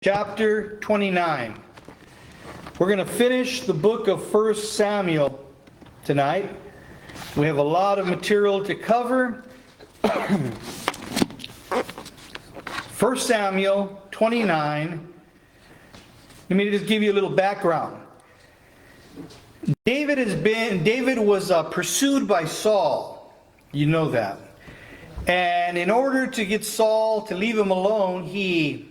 chapter 29. We're going to finish the book of 1 Samuel tonight. We have a lot of material to cover. 1 Samuel 29. Let me just give you a little background. David was pursued by Saul. You know that. And in order to get Saul to leave him alone, he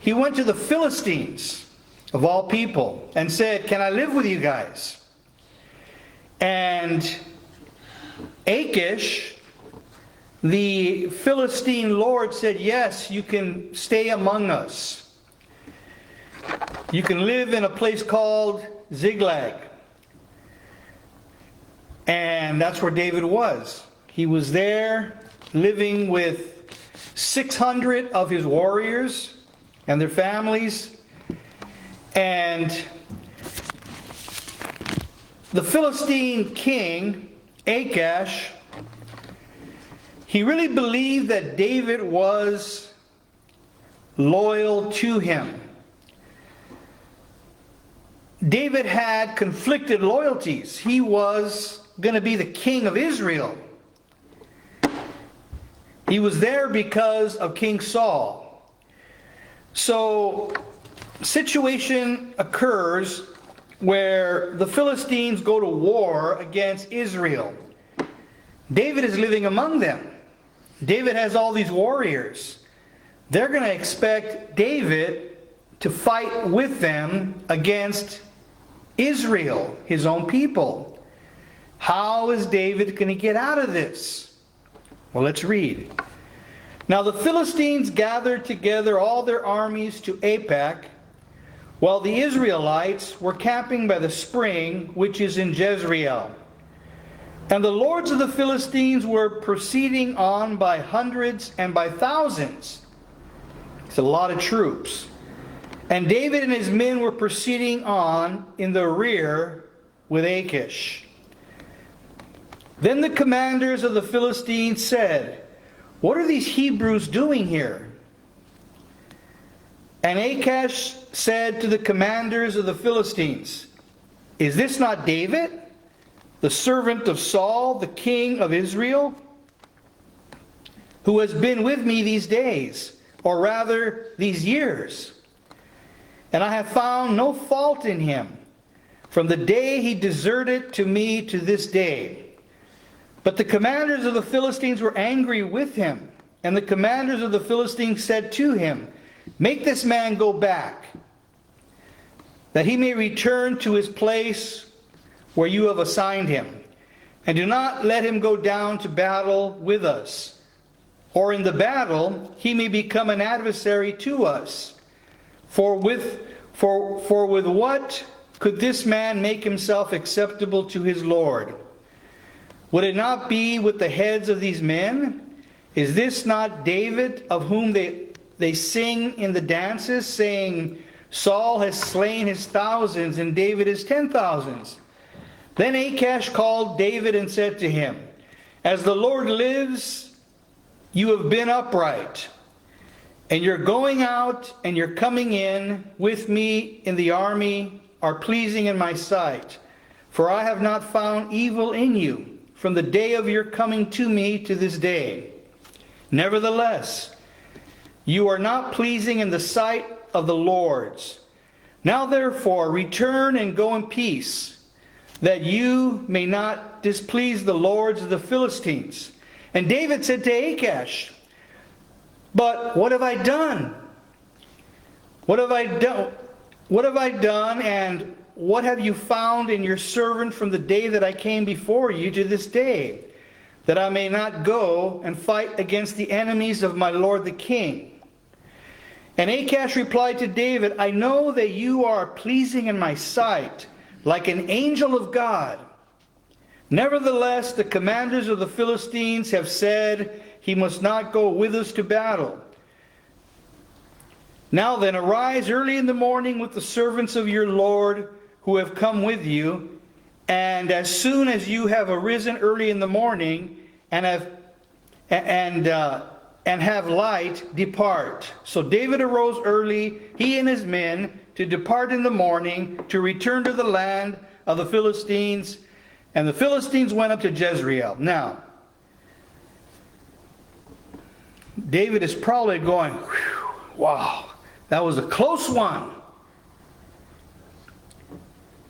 went to the Philistines, of all people, and said, "Can I live with you guys?" And Achish, the Philistine lord, said, "Yes, you can stay among us. You can live in a place called Ziklag." And that's where David was. He was there living with 600 of his warriors and their families. And the Philistine king, Achish, he really believed that David was loyal to him. David had conflicted loyalties. He was going to be the king of Israel. He was there because of King Saul. So, situation occurs where the Philistines go to war against Israel. David is living among them. David has all these warriors. They're going to expect David to fight with them against Israel, his own people. How is David going to get out of this? Well, let's read. Now the Philistines gathered together all their armies to Aphek, while the Israelites were camping by the spring, which is in Jezreel. And the lords of the Philistines were proceeding on by hundreds and by thousands. It's a lot of troops. And David and his men were proceeding on in the rear with Achish. Then the commanders of the Philistines said, "What are these Hebrews doing here?" And Achish said to the commanders of the Philistines, "Is this not David, the servant of Saul, the king of Israel, who has been with me these days, or rather these years? And I have found no fault in him, from the day he deserted to me to this day." But the commanders of the Philistines were angry with him. And the commanders of the Philistines said to him, "Make this man go back, that he may return to his place where you have assigned him. And do not let him go down to battle with us. Or in the battle he may become an adversary to us. For with what could this man make himself acceptable to his Lord? Would it not be with the heads of these men? Is this not David, of whom they sing in the dances, saying, 'Saul has slain his thousands, and David his 10,000s?' Then Achish called David and said to him, 'As the Lord lives, you have been upright, and your going out and your coming in with me in the army are pleasing in my sight. For I have not found evil in you from the day of your coming to me to this day. Nevertheless, you are not pleasing in the sight of the Lord's. Now therefore return and go in peace, that you may not displease the lords of the Philistines.' And David said to Achish, 'But what have I done? What have I done? What have I done, and what have you found in your servant from the day that I came before you to this day, that I may not go and fight against the enemies of my lord the king?' And Achish replied to David, 'I know that you are pleasing in my sight, like an angel of God. Nevertheless, the commanders of the Philistines have said, he must not go with us to battle. Now then, arise early in the morning with the servants of your Lord who have come with you, and as soon as you have arisen early in the morning and and have light, depart. So David arose early, he and his men, to depart in the morning, to return to the land of the Philistines. And the Philistines went up to Jezreel. Now, David is probably going, wow, that was a close one.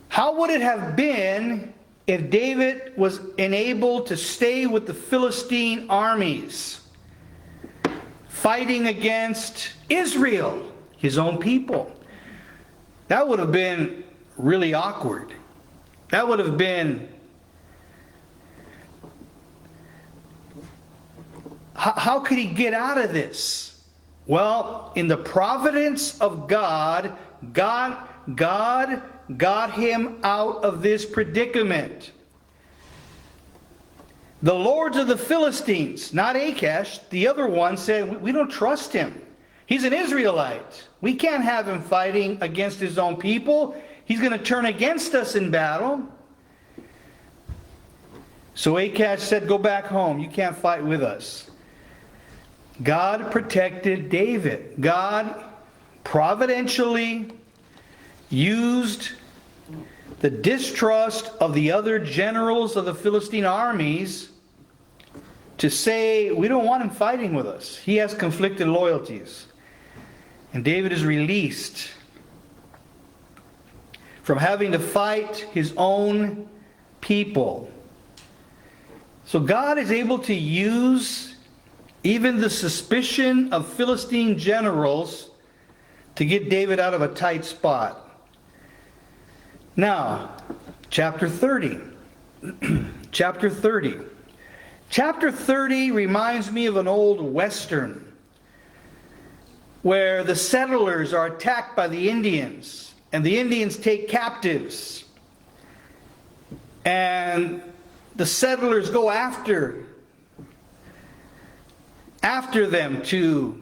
How would it have been if David was enabled to stay with the Philistine armies, fighting against Israel, his own people? That would have been really awkward. That would have been... How could he get out of this? Well, in the providence of God, God got him out of this predicament. The lords of the Philistines, not Achash, the other one, said, we don't trust him. He's an Israelite. We can't have him fighting against his own people. He's going to turn against us in battle. So Achash said, go back home. You can't fight with us. God protected David. God providentially used the distrust of the other generals of the Philistine armies to say, we don't want him fighting with us. He has conflicted loyalties. And David is released from having to fight his own people. So God is able to use even the suspicion of Philistine generals to get David out of a tight spot. Now, chapter 30. Chapter 30. Chapter 30 reminds me of an old Western where the settlers are attacked by the Indians, and the Indians take captives. And the settlers go after them to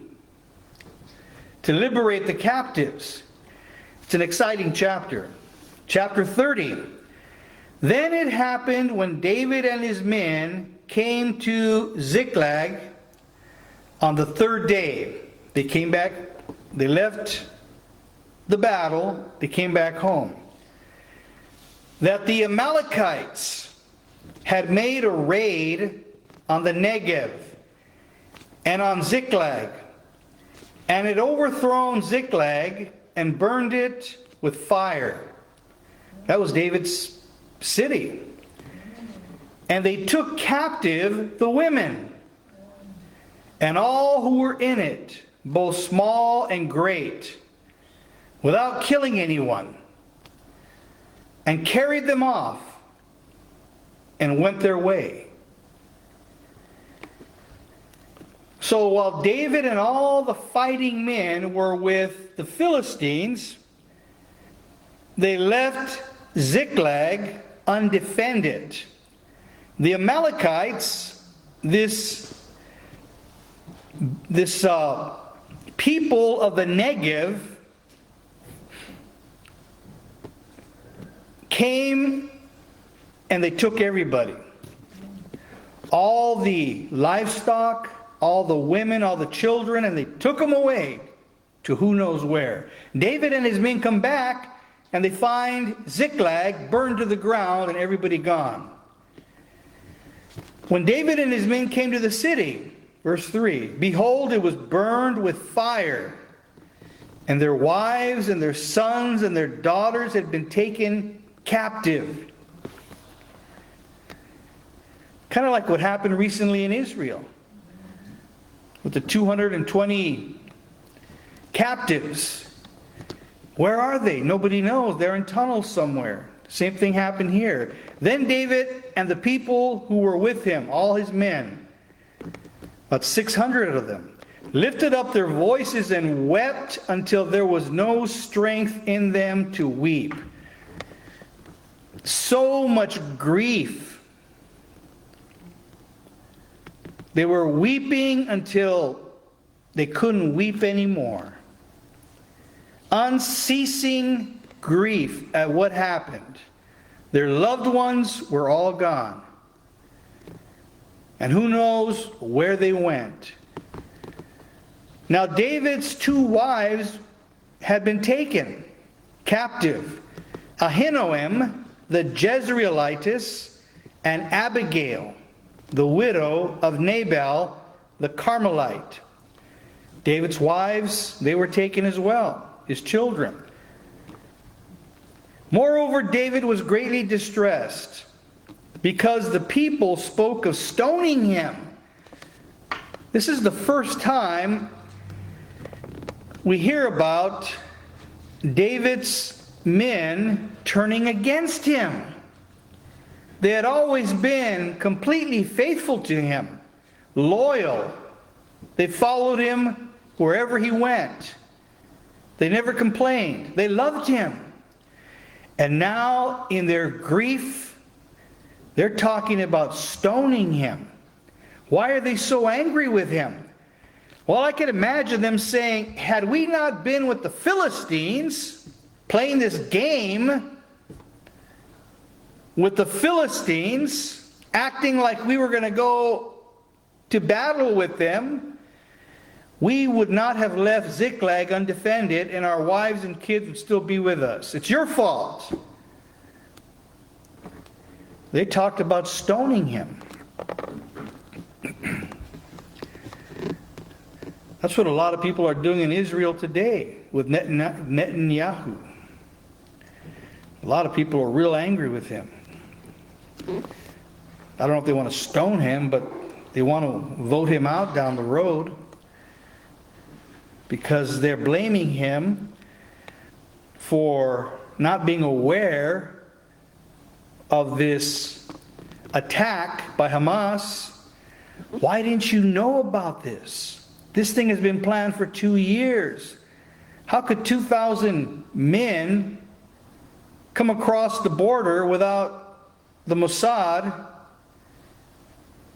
liberate the captives. It's an exciting chapter. Chapter 30. Then it happened when David and his men came to Ziklag on the third day. They came back, they left the battle, they came back home. That the Amalekites had made a raid on the Negev and on Ziklag, and had overthrown Ziklag and burned it with fire. That was David's city. And they took captive the women and all who were in it, both small and great, without killing anyone, and carried them off and went their way. So while David and all the fighting men were with the Philistines, they left Ziklag undefended. The Amalekites, this people of the Negev, came and they took everybody. All the livestock, all the women, all the children, and they took them away to who knows where. David and his men come back and they find Ziklag burned to the ground and everybody gone. When David and his men came to the city, verse 3, behold, it was burned with fire, and their wives and their sons and their daughters had been taken captive. Kind of like what happened recently in Israel with the 220 captives. Where are they? Nobody knows. They're in tunnels somewhere. Same thing happened here. Then David and the people who were with him, all his men, about 600 of them, lifted up their voices and wept until there was no strength in them to weep. So much grief. They were weeping until they couldn't weep anymore. Unceasing grief at what happened. Their loved ones were all gone. And who knows where they went. Now David's 2 wives had been taken captive, Ahinoam the Jezreelitess, and Abigail, the widow of Nabal the Carmelite. David's wives, they were taken as well, his children. Moreover, David was greatly distressed, because the people spoke of stoning him. This is the first time we hear about David's men turning against him. They had always been completely faithful to him, loyal. They followed him wherever he went. They never complained. They loved him. And now, in their grief, they're talking about stoning him. Why are they so angry with him? Well, I can imagine them saying, had we not been with the Philistines, playing this game with the Philistines, acting like we were going to go to battle with them, we would not have left Ziklag undefended, and our wives and kids would still be with us. It's your fault. They talked about stoning him. That's what a lot of people are doing in Israel today with Netanyahu. A lot of people are real angry with him. I don't know if they want to stone him, but they want to vote him out down the road, because they're blaming him for not being aware of this attack by Hamas. Why didn't you know about this? This thing has been planned for 2 years. How could 2,000 men come across the border without the Mossad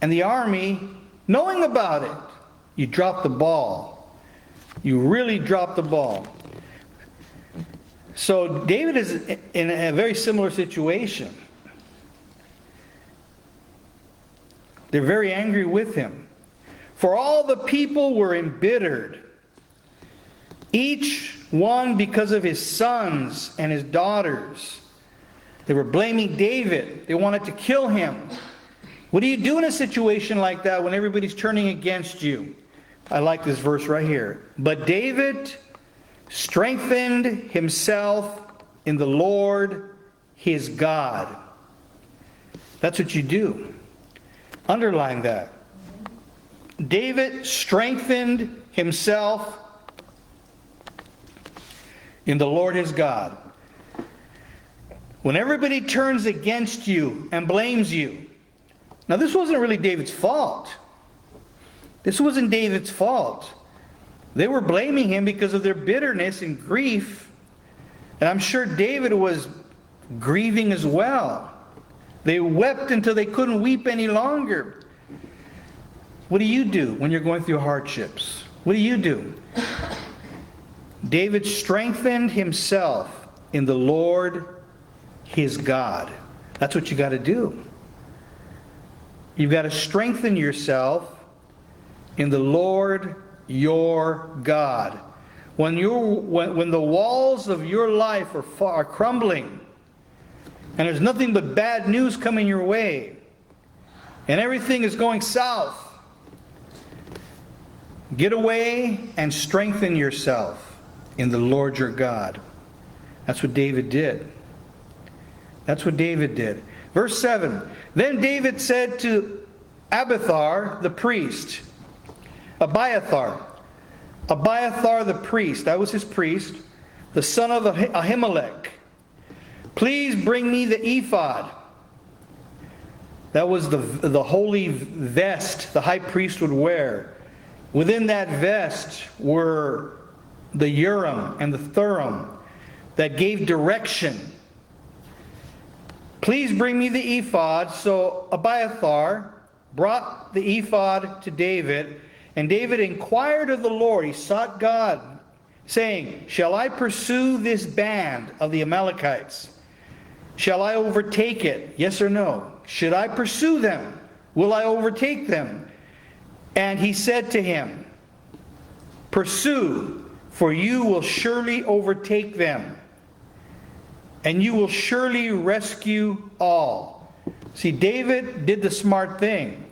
and the army knowing about it? You dropped the ball. You really dropped the ball. So David is in a very similar situation. They're very angry with him. For all the people were embittered, each one because of his sons and his daughters. They were blaming David. They wanted to kill him. What do you do in a situation like that when everybody's turning against you? I like this verse right here. But David strengthened himself in the Lord his God. That's what you do. Underline that. David strengthened himself in the Lord his God. When everybody turns against you and blames you. Now, this wasn't really David's fault. This wasn't David's fault. They were blaming him because of their bitterness and grief. And I'm sure David was grieving as well. They wept until they couldn't weep any longer. What do you do when you're going through hardships? What do you do? David strengthened himself in the Lord his God. That's what you got to do. You've got to strengthen yourself in the Lord your God. When the walls of your life are crumbling, and there's nothing but bad news coming your way, and everything is going south, get away and strengthen yourself in the Lord your God. That's what David did. That's what David did. Verse 7. Then David said to Abiathar the priest, Abiathar the priest, that was his priest, the son of Ahimelech, please bring me the ephod. That was the holy vest the high priest would wear. Within that vest were the Urim and the Thummim that gave direction. Please bring me the ephod. So Abiathar brought the ephod to David, and David inquired of the Lord. He sought God, saying, shall I pursue this band of the Amalekites? Shall I overtake it? Yes or no? Should I pursue them? Will I overtake them? And he said to him, Pursue, for you will surely overtake them, and you will surely rescue all. See, David did the smart thing.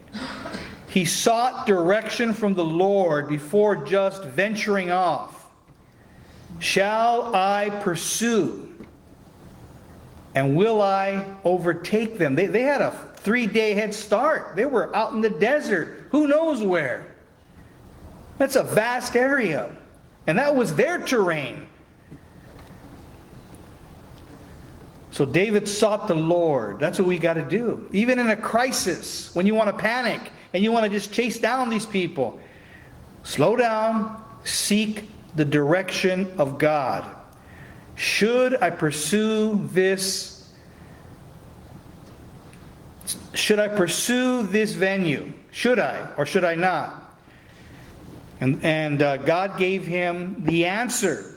He sought direction from the Lord before just venturing off. Shall I pursue? And will I overtake them? They had a 3-day head start. They were out in the desert. Who knows where? That's a vast area. And that was their terrain. So David sought the Lord. That's what we got to do. Even in a crisis, when you want to panic and you want to just chase down these people, slow down, seek the direction of God. Should I pursue this? Should I pursue this venue? Should I or should I not? And God gave him the answer.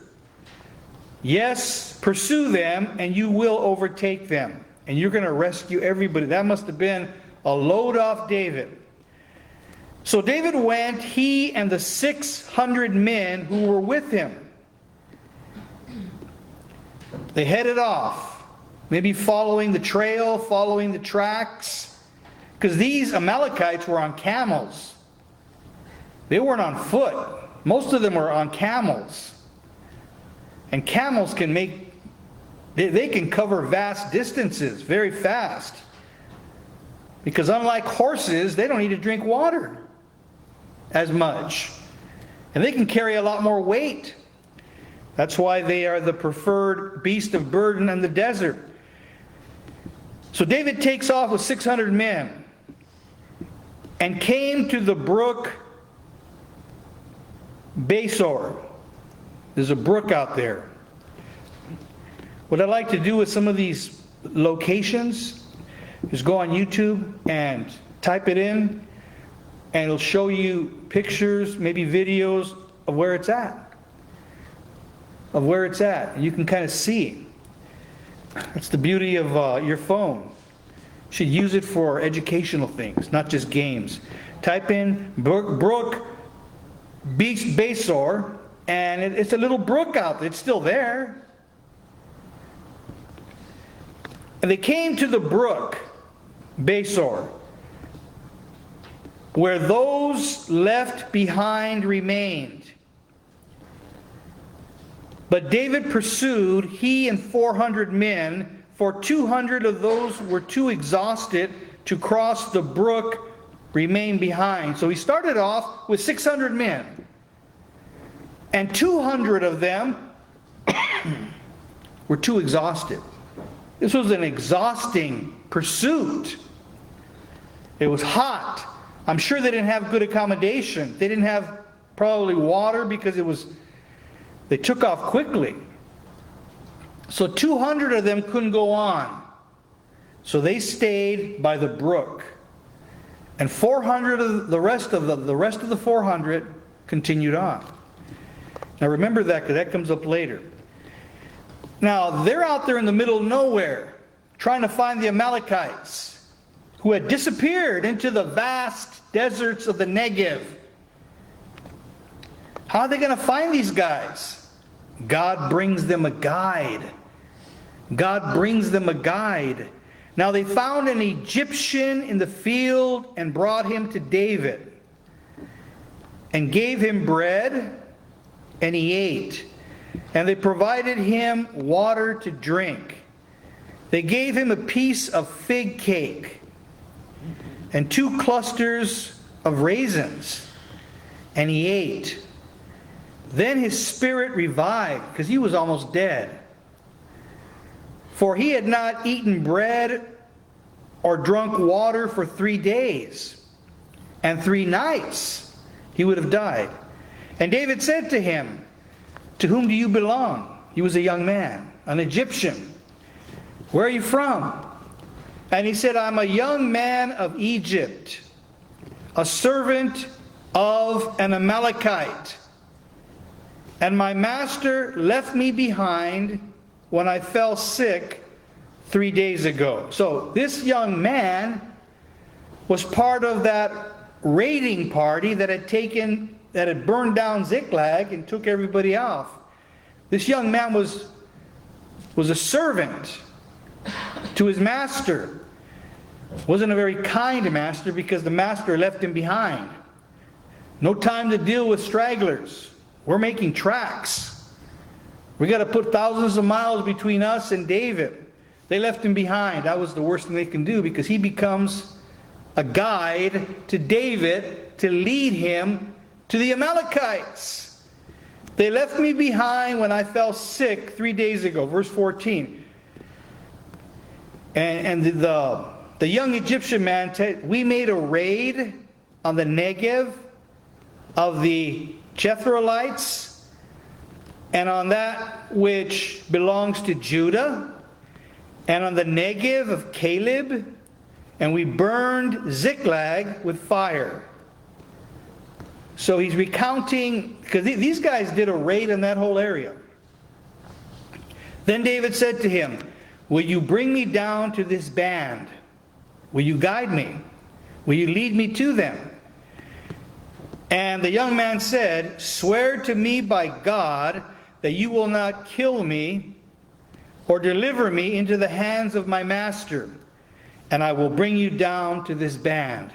Yes, pursue them and you will overtake them. And you're going to rescue everybody. That must have been a load off David. So David went, he and the 600 men who were with him. They headed off, maybe following the trail, following the tracks, because these Amalekites were on camels. They weren't on foot. Most of them were on camels. And camels can they can cover vast distances very fast. Because unlike horses, they don't need to drink water as much. And they can carry a lot more weight. That's why they are the preferred beast of burden in the desert. So David takes off with 600 men and came to the brook Besor. There's a brook out there. What I like to do with some of these locations is go on YouTube and type it in, and it'll show you pictures, maybe videos of where it's at. Of where it's at. And you can kind of see. That's the beauty of your phone. You should use it for educational things, not just games. Type in brook Besor, and it's a little brook out there. It's still there. And they came to the brook Besor, where those left behind remained. But David pursued, he and 400 men, for 200 of those were too exhausted to cross the brook, remain behind. So he started off with 600 men. And 200 of them were too exhausted. This was an exhausting pursuit. It was hot. I'm sure they didn't have good accommodation. They didn't have probably water because they took off quickly. So 200 of them couldn't go on. So they stayed by the brook. And 400 of the rest of the 400 continued on. Now remember that, because that comes up later. Now they're out there in the middle of nowhere trying to find the Amalekites who had disappeared into the vast deserts of the Negev. How are they going to find these guys? God brings them a guide. God brings them a guide. Now they found an Egyptian in the field and brought him to David and gave him bread, and he ate. And they provided him water to drink. They gave him a piece of fig cake and 2 clusters of raisins, and he ate. Then his spirit revived, because he was almost dead. For he had not eaten bread or drunk water for 3 days and 3 nights. He would have died. And David said to him, "To whom do you belong?" He was a young man, an Egyptian. "Where are you from?" And he said, "I'm a young man of Egypt, a servant of an Amalekite. And my master left me behind when I fell sick 3 days ago." So this young man was part of that raiding party that had taken that had burned down Ziklag and took everybody off. This young man was a servant to his master. Wasn't a very kind master because the master left him behind. No time to deal with stragglers. We're making tracks. We got to put thousands of miles between us and David. They left him behind. That was the worst thing they can do because he becomes a guide to David to lead him to the Amalekites. They left me behind when I fell sick 3 days ago. Verse 14. And the young Egyptian man said, we made a raid on the Negev of the Jethreelites and on that which belongs to Judah and on the Negev of Caleb, and we burned Ziklag with fire. So he's recounting, because these guys did a raid in that whole area. Then David said to him, will you bring me down to this band? Will you guide me? Will you lead me to them? And the young man said, swear to me by God that you will not kill me or deliver me into the hands of my master, and I will bring you down to this band.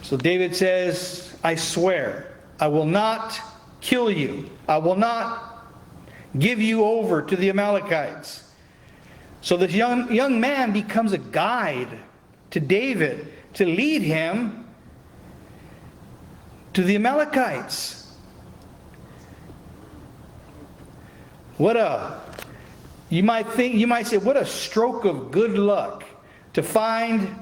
So David says, I swear, I will not kill you. I will not give you over to the Amalekites. So this young man becomes a guide to David to lead him to the Amalekites. You might say, what a stroke of good luck to find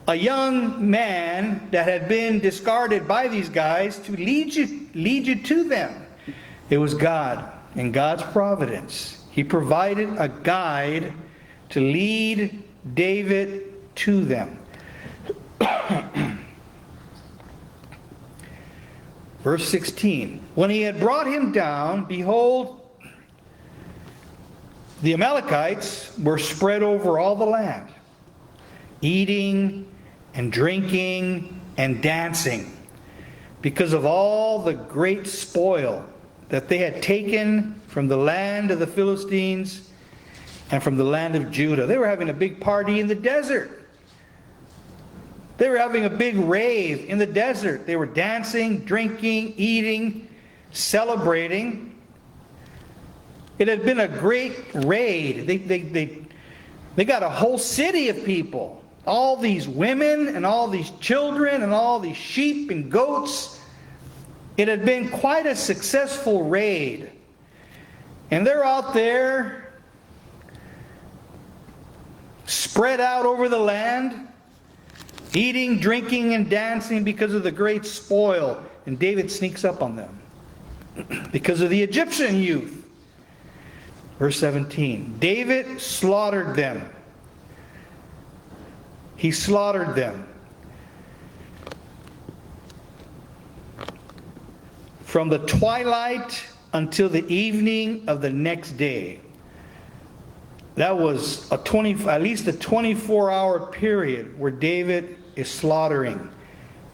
a young man that had been discarded by these guys to lead you to them. It was God and God's providence. He provided a guide to lead David to them. Verse 16. When he had brought him down, behold, the Amalekites were spread over all the land, eating and drinking and dancing, because of all the great spoil that they had taken from the land of the Philistines and from the land of Judah. They were having a big party in the desert. They were having a big rave in the desert. They were dancing, drinking, eating, celebrating. It had been a great raid. They got a whole city of people. All these women and all these children and all these sheep and goats. It had been quite a successful raid. And they're out there spread out over the land, eating, drinking, and dancing because of the great spoil. And David sneaks up on them because of the Egyptian youth. Verse 17, David slaughtered them. He slaughtered them. From the twilight until the evening of the next day. That was at least a 24-hour period where David is slaughtering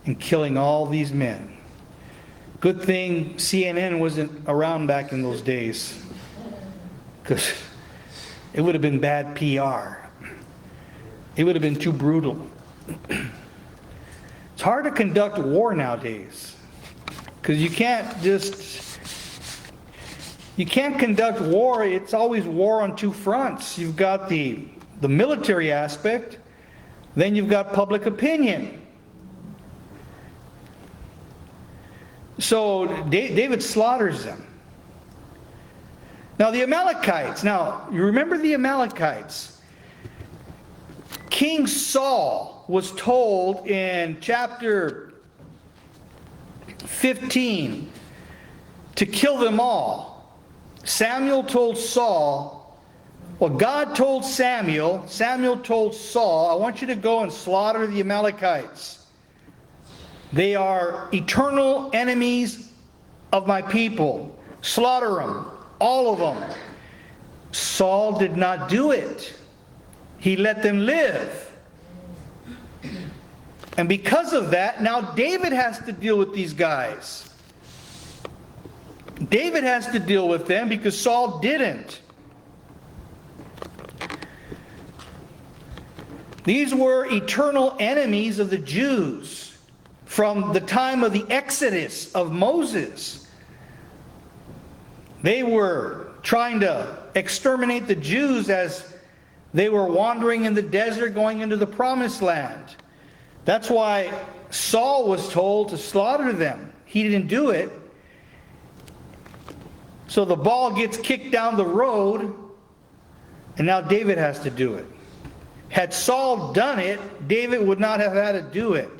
and killing all these men. Good thing CNN wasn't around back in those days, because it would have been bad PR. It would have been too brutal. It's hard to conduct war nowadays, because you can't conduct war. It's always war on two fronts. You've got the military aspect, then you've got public opinion. So David slaughters them. Now the Amalekites. Now, you remember the Amalekites. King Saul was told in chapter 15 to kill them all. Samuel told Saul, well, God told Samuel told Saul, I want you to go and slaughter the Amalekites. They are eternal enemies of my people. Slaughter them. All of them. Saul did not do it. He let them live. And because of that, now David has to deal with these guys. David has to deal with them because Saul didn't. These were eternal enemies of the Jews from the time of the Exodus of Moses. They were trying to exterminate the Jews as they were wandering in the desert going into the promised land. That's why Saul was told to slaughter them. He didn't do it. So the ball gets kicked down the road, and now David has to do it. Had Saul done it, David would not have had to do it.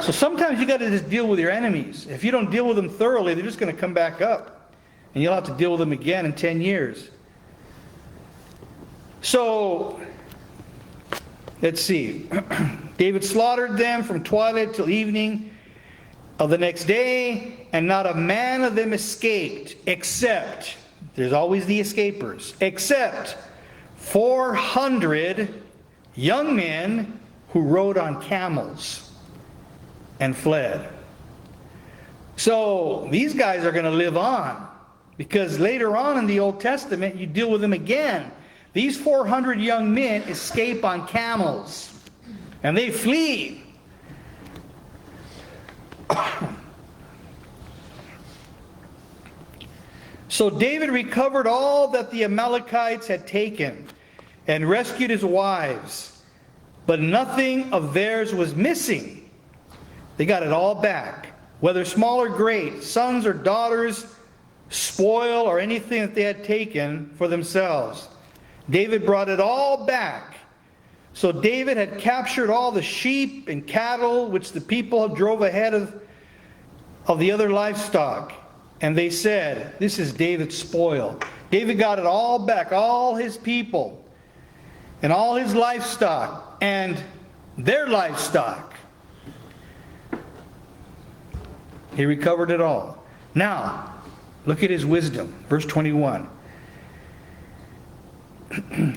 So sometimes you got to just deal with your enemies. If you don't deal with them thoroughly, they're just going to come back up. And you'll have to deal with them again in 10 years. So, let's see. David slaughtered them from twilight till evening of the next day, and not a man of them escaped, except, there's always the escapers, except 400 young men who rode on camels and fled. So these guys are going to live on, because later on in the Old Testament you deal with them again. These 400 young men escape on camels and they flee. So David recovered all that the Amalekites had taken and rescued his wives, but nothing of theirs was missing. They got it all back, whether small or great, sons or daughters, spoil or anything that they had taken for themselves. David brought it all back. So David had captured all the sheep and cattle which the people drove ahead of the other livestock. And they said, this is David's spoil. David got it all back, all his people, and all his livestock, and their livestock. He recovered it all. Now, look at his wisdom. Verse 21.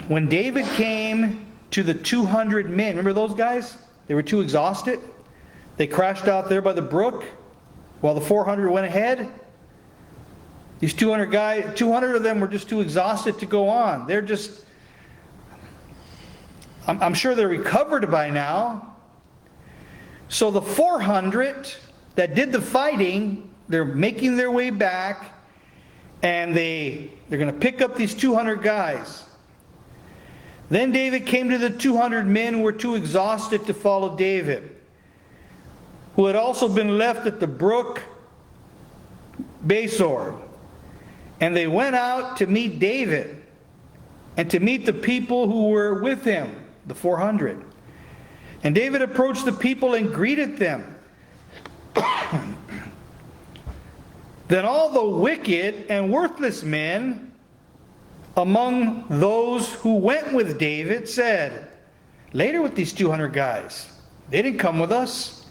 When David came to the 200 men, remember those guys? They were too exhausted. They crashed out there by the brook while the 400 went ahead. These 200 guys, 200 of them were just too exhausted to go on. They're just, I'm sure they're recovered by now. So the 400 that did the fighting, they're making their way back, and they're going to pick up these 200 guys. Then David came to the 200 men who were too exhausted to follow David, who had also been left at the brook Besor. And they went out to meet David and to meet the people who were with him, the 400. And David approached the people and greeted them. Then all the wicked and worthless men among those who went with David said, later with these 200 guys, they didn't come with us.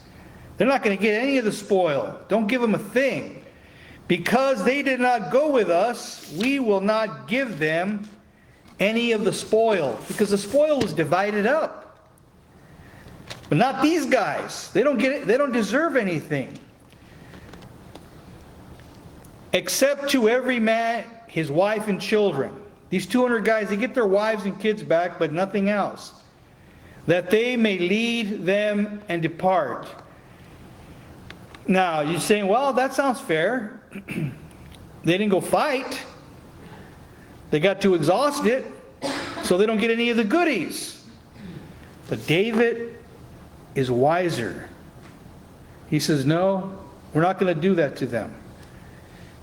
They're not going to get any of the spoil. Don't give them a thing. Because they did not go with us, we will not give them any of the spoil. Because the spoil was divided up. But not these guys. They don't get it. They don't deserve anything. Except to every man his wife and children. These 200 guys, they get their wives and kids back, but nothing else. That they may lead them and depart. Now, you're saying, well, that sounds fair. They didn't go fight. They got too exhausted, so they don't get any of the goodies. But David is wiser. He says, no, we're not going to do that to them.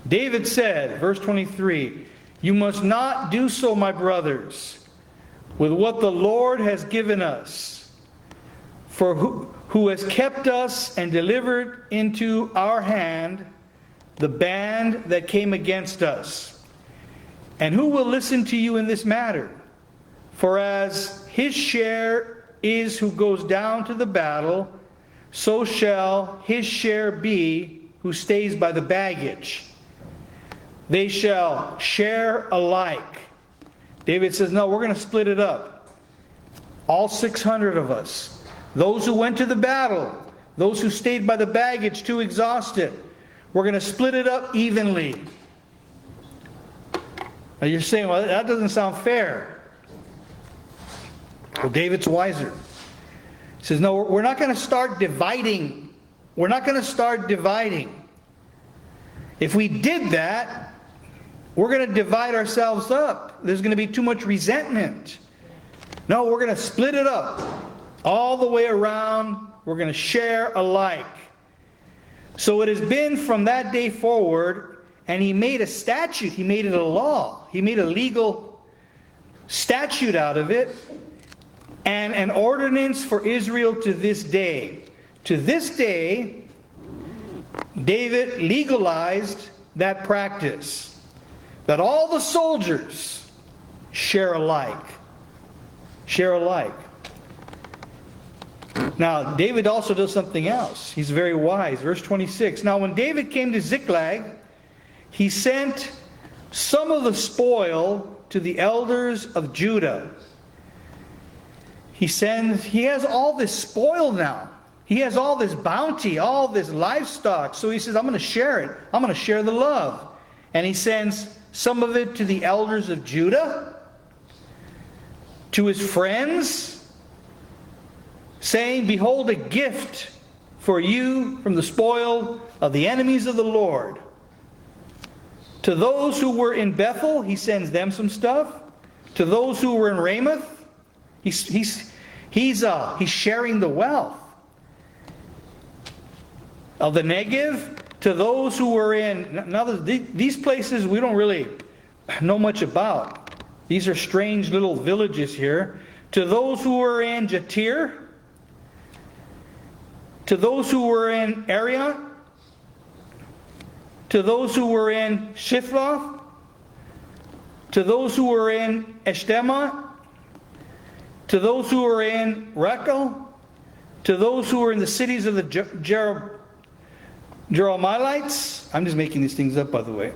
David said, verse 23, you must not do so, my brothers, with what the Lord has given us. For who has kept us and delivered into our hand the band that came against us. And who will listen to you in this matter? For as his share is who goes down to the battle, so shall his share be who stays by the baggage. They shall share alike. David says, no, we're going to split it up. All 600 of us. Those who went to the battle, those who stayed by the baggage too exhausted, we're going to split it up evenly. Now you're saying, well, that doesn't sound fair. Well, David's wiser. He says, no, we're not going to start dividing. We're not going to start dividing. If we did that, we're going to divide ourselves up. There's going to be too much resentment. No, we're going to split it up all the way around. We're going to share alike. So it has been from that day forward, and he made a statute. He made it a law. He made a legal statute out of it, and an ordinance for Israel to this day. To this day, David legalized that practice, that all the soldiers share alike. Share alike. Now, David also does something else. He's very wise. Verse 26. Now, when David came to Ziklag, he sent some of the spoil to the elders of Judah. He has all this spoil now. He has all this bounty, all this livestock. So he says, I'm going to share it. I'm going to share the love. And he sends some of it to the elders of Judah, to his friends, saying, behold, a gift for you from the spoil of the enemies of the Lord. To those who were in Bethel, he sends them some stuff. To those who were in Ramoth, he's sharing the wealth. Of the Negev, to those who were in, now these places we don't really know much about. These are strange little villages here. To those who were in Jatir, to those who were in Arion, to those who were in Shifloth, to those who were in Eshtemoth, to those who were in Rachel, to those who were in the cities of the Jerahmeelites. I'm just making these things up, by the way.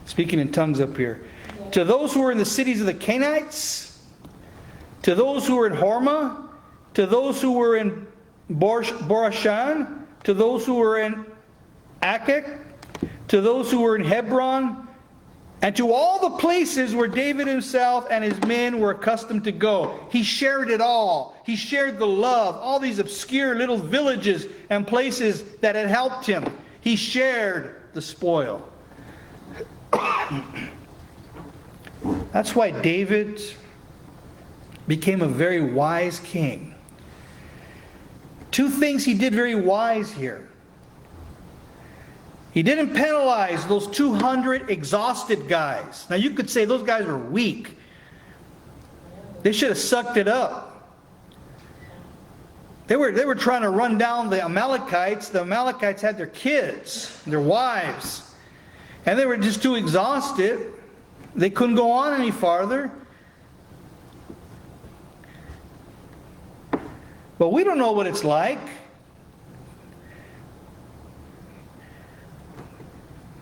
Speaking in tongues up here. To those who were in the cities of the Canaanites, to those who were in Hormah, to those who were in Borashan, to those who were in Akik, to those who were in Hebron, and to all the places where David himself and his men were accustomed to go. He shared it all. He shared the love, all these obscure little villages and places that had helped him. He shared the spoil. That's why David became a very wise king. Two things he did very wise here. He didn't penalize those 200 exhausted guys. Now you could say those guys were weak. They should have sucked it up. They were trying to run down the Amalekites. The Amalekites had their kids, their wives. And they were just too exhausted. They couldn't go on any farther. But we don't know what it's like.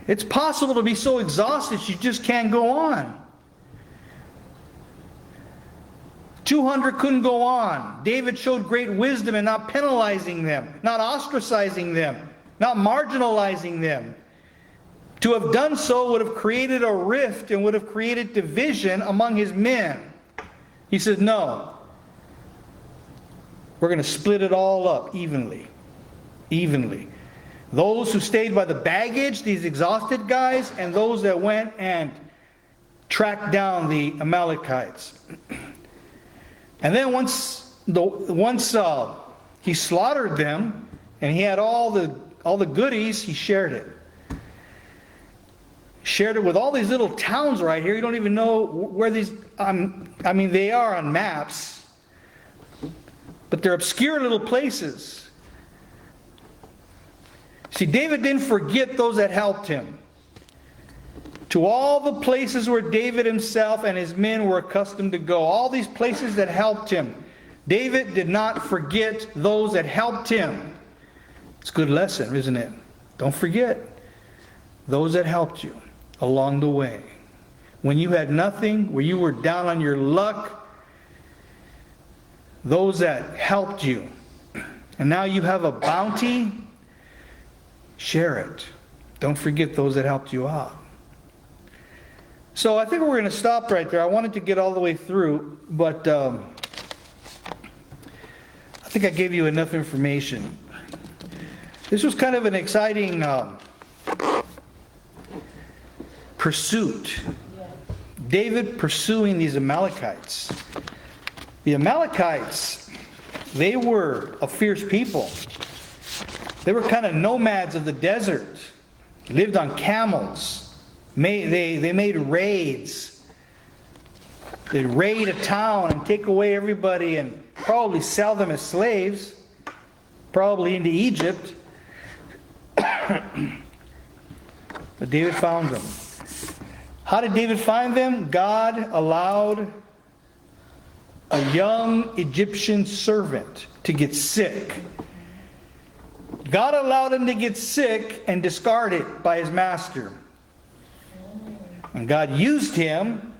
It's possible to be so exhausted you just can't go on. 200 couldn't go on. David showed great wisdom in not penalizing them, not ostracizing them, not marginalizing them. To have done so would have created a rift and would have created division among his men. He says, no. We're going to split it all up evenly. Evenly. Those who stayed by the baggage, these exhausted guys, and those that went and tracked down the Amalekites. And then once he slaughtered them, and he had all the goodies, he shared it. Shared it with all these little towns right here. You don't even know where these. They are on maps, but they're obscure little places. See, David didn't forget those that helped him. To all the places where David himself and his men were accustomed to go, all these places that helped him, David did not forget those that helped him. It's a good lesson, isn't it? Don't forget those that helped you along the way. When you had nothing, where you were down on your luck, those that helped you. And now you have a bounty. Share it. Don't forget those that helped you out. So I think we're going to stop right there. I wanted to get all the way through, but I think I gave you enough information. This was kind of an exciting pursuit. David pursuing these Amalekites. The Amalekites, they were a fierce people. They were kind of nomads of the desert. Lived on camels. They made raids. They'd raid a town and take away everybody and probably sell them as slaves, probably into Egypt. But David found them. How did David find them? God allowed a young Egyptian servant to get sick. God allowed him to get sick and discarded by his master. And God used him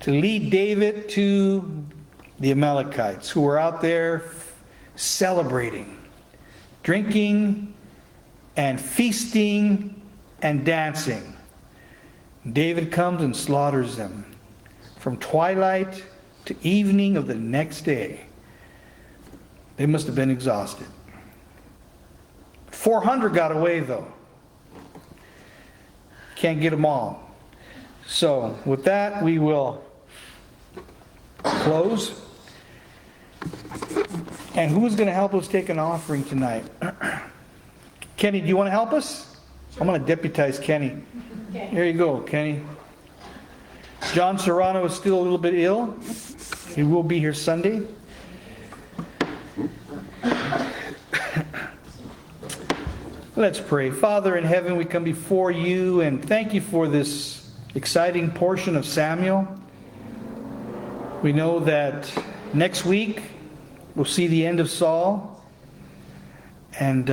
to lead David to the Amalekites, who were out there celebrating, drinking, and feasting and dancing. David comes and slaughters them from twilight to evening of the next day. They must have been exhausted. 400 got away, though. Can't get them all. So, with that, we will close. And who's going to help us take an offering tonight? Kenny, do you want to help us? I'm going to deputize Kenny. Okay. There you go, Kenny. John Serrano is still a little bit ill. He will be here Sunday. Let's pray. Father in heaven, we come before you and thank you for this exciting portion of Samuel. We know that next week we'll see the end of Saul. And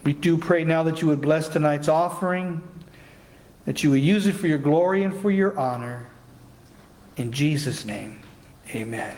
we do pray now that you would bless tonight's offering, that you would use it for your glory and for your honor. In Jesus' name, amen.